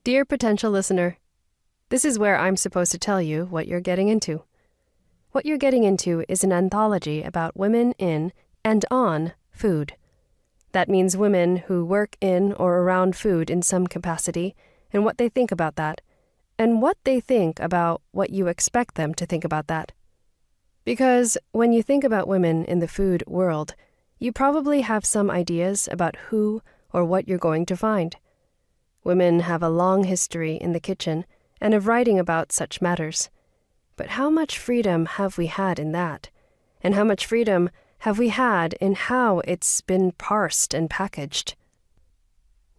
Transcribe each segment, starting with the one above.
Dear potential listener, this is where I'm supposed to tell you what you're getting into. What you're getting into is an anthology about women in and on food. That means women who work in or around food in some capacity, and what they think about that, and what they think about what you expect them to think about that. Because when you think about women in the food world, you probably have some ideas about who or what you're going to find. Women have a long history in the kitchen and of writing about such matters. But how much freedom have we had in that? And how much freedom have we had in how it's been parsed and packaged?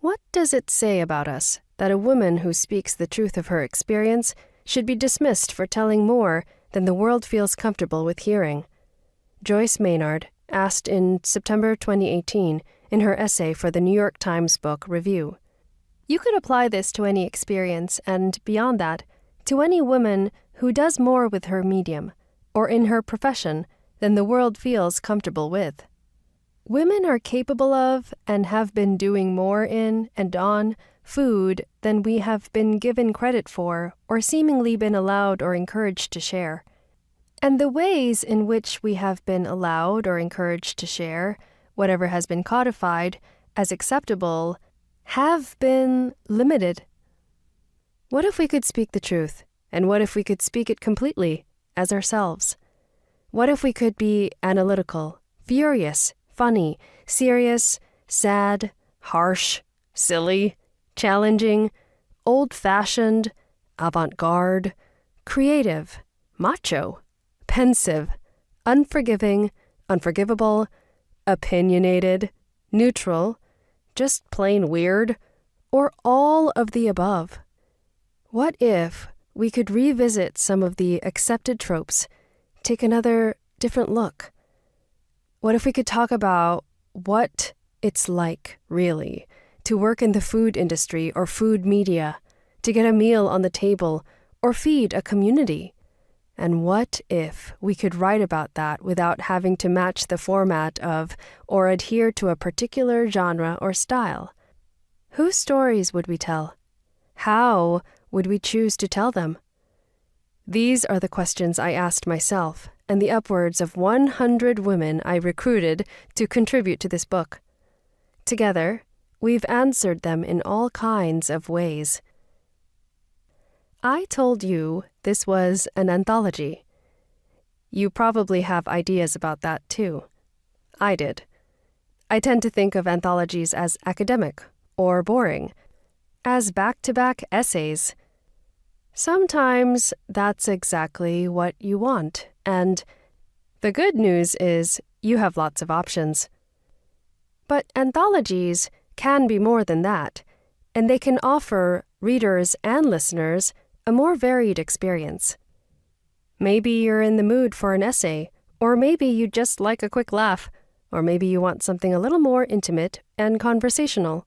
What does it say about us that a woman who speaks the truth of her experience should be dismissed for telling more than the world feels comfortable with hearing? Joyce Maynard asked in September 2018 in her essay for the New York Times book review. You could apply this to any experience and, beyond that, to any woman who does more with her medium or in her profession than the world feels comfortable with. Women are capable of and have been doing more in and on food than we have been given credit for or seemingly been allowed or encouraged to share. And the ways in which we have been allowed or encouraged to share whatever has been codified as acceptable have been limited. What if we could speak the truth? And what if we could speak it completely, as ourselves? What if we could be analytical, furious, funny, serious, sad, harsh, silly, challenging, old-fashioned, avant-garde, creative, macho, pensive, unforgiving, unforgivable, opinionated, neutral, just plain weird, or all of the above? What if we could revisit some of the accepted tropes, take another different look? What if we could talk about what it's like, really, to work in the food industry or food media, to get a meal on the table or feed a community? And what if we could write about that without having to match the format of or adhere to a particular genre or style? Whose stories would we tell? How would we choose to tell them? These are the questions I asked myself and the upwards of 100 women I recruited to contribute to this book. Together, we've answered them in all kinds of ways. I told you this was an anthology. You probably have ideas about that too. I did. I tend to think of anthologies as academic or boring, as back-to-back essays. Sometimes that's exactly what you want, and the good news is you have lots of options. But anthologies can be more than that, and they can offer readers and listeners a more varied experience. Maybe you're in the mood for an essay, or maybe you just like a quick laugh, or maybe you want something a little more intimate and conversational.